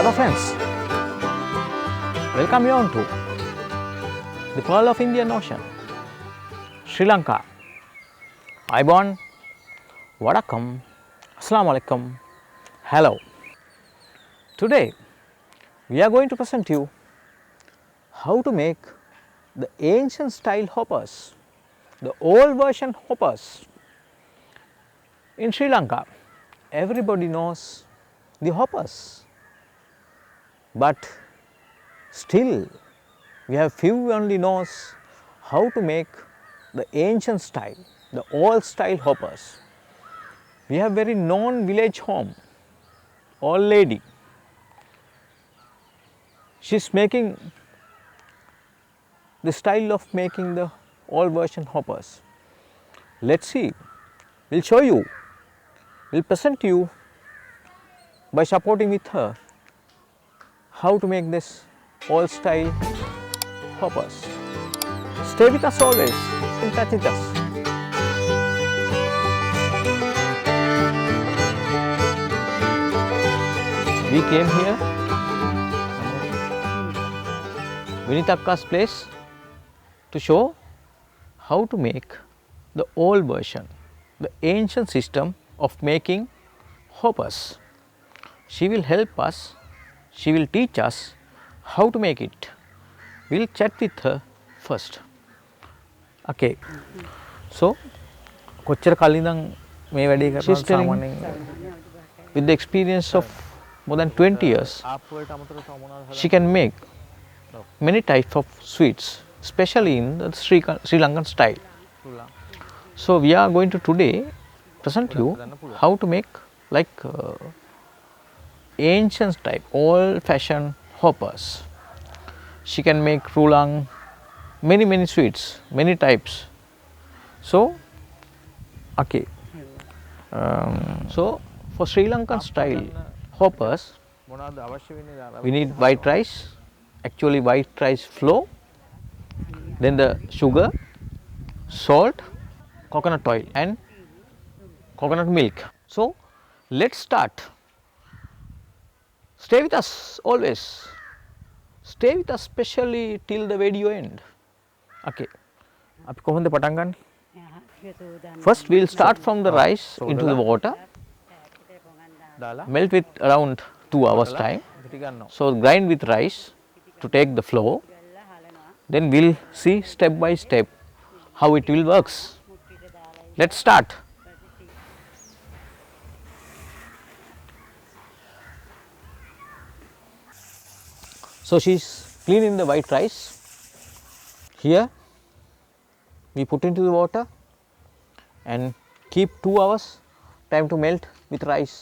Hello friends, welcome you on to the Pearl of Indian Ocean, Sri Lanka. Ibon, Wadakam, Assalamu alaikum, hello. Today we are going to present you how to make the ancient style hoppers, the old version hoppers. In Sri Lanka, everybody knows the hoppers, but still we have few only knows how to make the ancient style, the old style hoppers. We have very known village home, old lady. She is making the style of making the old version hoppers. Let's see, we will show you, we will present you by supporting with her how to make this old style hoppers. Stay with us always, in touch with us. We came here, Vinitakka's place, to show how to make the old version, the ancient system of making hoppers. She will help us, she will teach us how to make it. We will chat with her first. Okay. So, කොච්චර කලින් ඉඳන් මේ වැඩේ කරනවා සාමාන්‍යයෙන් with the experience of more than 20 years, she can make many types of sweets, especially in the Sri Lankan style. So, we are going to today present you how to make like ancient type, old fashioned hoppers. She can make rulang, many sweets, many types. So, okay. So, for Sri Lankan style hoppers, we need white rice, actually white rice flour, then the sugar, salt, coconut oil and coconut milk. So, let us start. Stay with us always. Stay with us especially till the video end. Okay. අපි කොහොමද පටන් ගන්නේ? First we will start from the rice into the water. Melt with around 2 hours time. So grind with rice to take the flour. Then we will see step by step how it will works. Let's start. So she is cleaning the white rice. Here we put into the water and keep 2 hours time to melt with rice.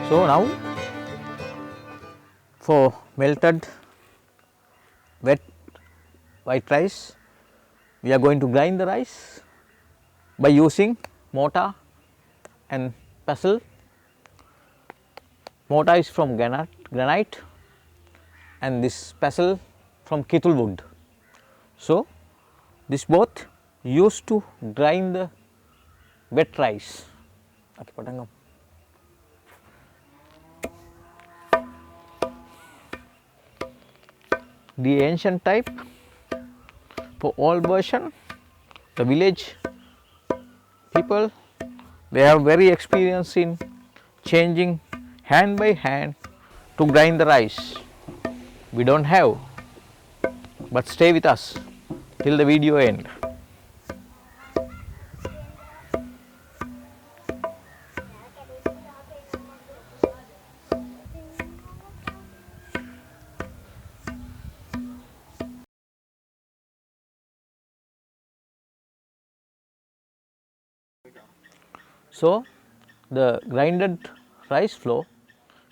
So now for melted wet white rice, we are going to grind the rice by using mortar and pestle. Mortar is from granite and this pestle from kettle wood. So this both used to grind the wet rice. Okay, the ancient type for old version, the village people, they have very experience in changing hand by hand to grind the rice. We don't have, but stay with us till the video end. So, the grinded rice flour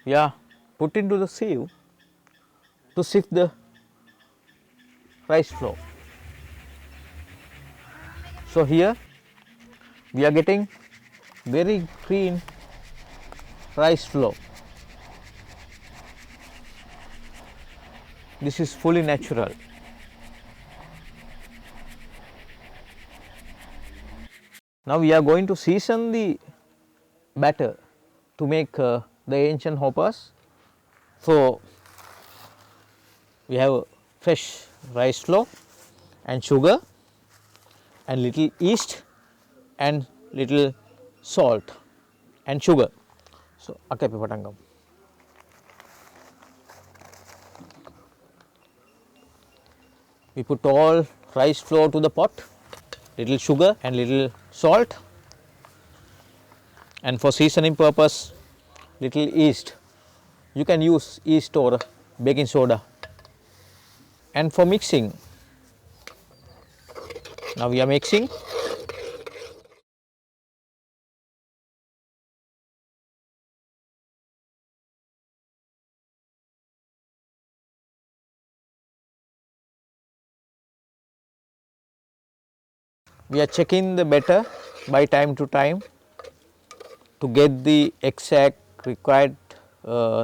we are put into the sieve to sift the rice flour. So here we are getting very green rice flour. This is fully natural. Now we are going to season the batter to make the ancient hoppers. So we have fresh rice flour and sugar and little yeast and little salt and sugar. So akapi patangam. We put all rice flour to the pot, little sugar and little salt, and for seasoning purpose little yeast. You can use yeast or baking soda. And for mixing, now we are mixing. We are checking the batter by time to time to get the exact required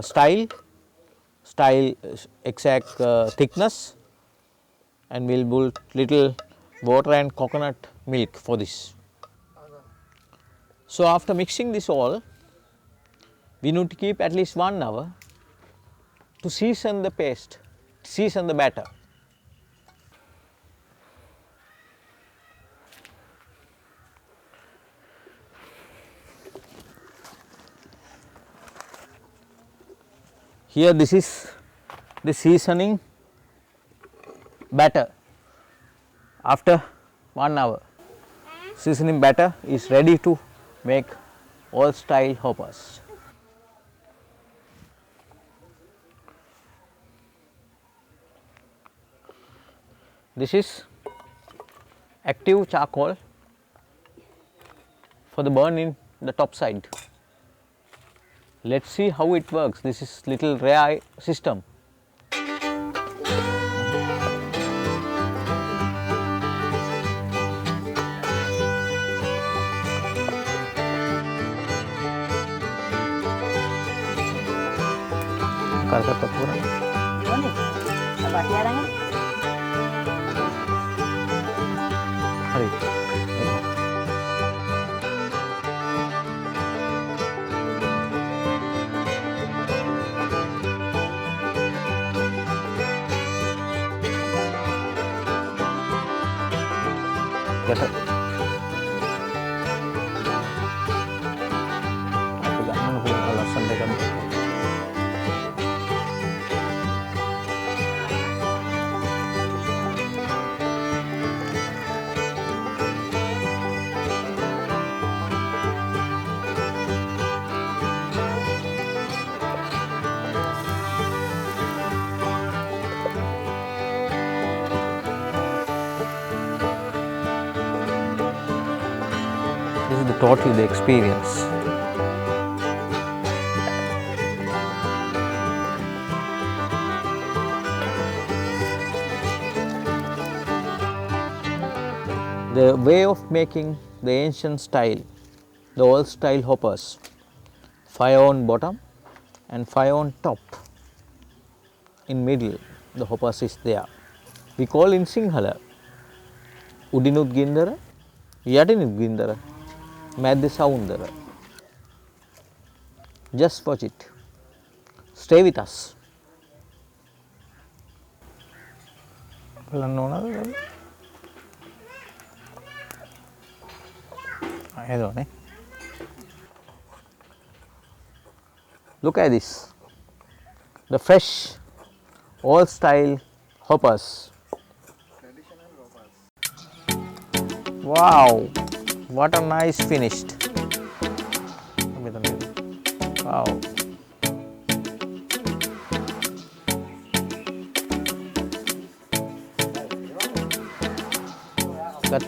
style, exact thickness, and we will put little water and coconut milk for this. So after mixing this all, we need to keep at least 1 hour to season the paste, season the batter. Here this is the seasoning batter. After 1 hour, seasoning batter is ready to make all style hoppers. This is active charcoal for the burn in the top side. Let's see how it works. This is little rare system. Karta kurang. Oh nih, apa tiaranya? Hari. Kata. Aku gak mana punya alasan mereka. This is the totally the experience. The way of making the ancient style, the old style hoppers, 5 on bottom and 5 on top. In middle, the hoppers is there. We call in Sinhala, Udinut Gindara, Yadinut Gindara, Madhi Soundara. Just watch it. Stay with us. Look at this, the fresh old style hoppers. Wow, what a nice finished. Wow. Cut.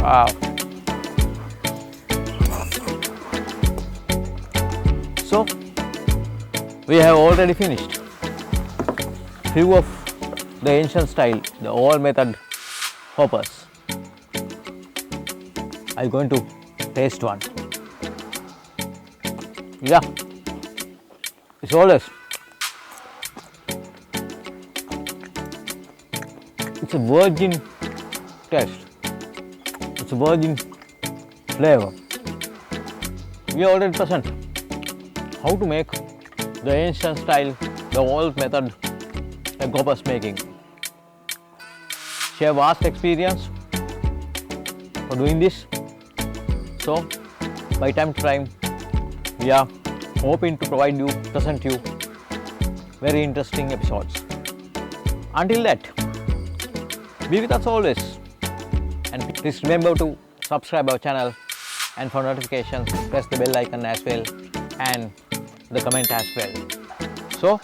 Wow. So we have already finished few of the ancient style, the old method hoppers. I'm going to taste one. Yeah, it's always, it's a virgin taste, it's a virgin flavor. We already present how to make the ancient style, the old method egg hoppers making. Share vast experience for doing this. So by time to time we are hoping to provide you, present you very interesting episodes. Until that, be with us always, and please remember to subscribe our channel, and for notifications press the bell icon as well and the comment as well. So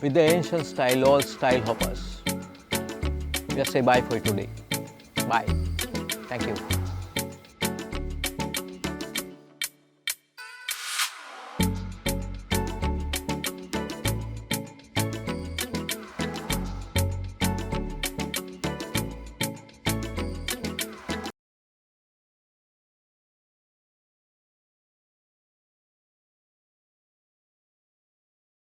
with the ancient style, old style hoppers, just say bye for today. Bye. Thank you.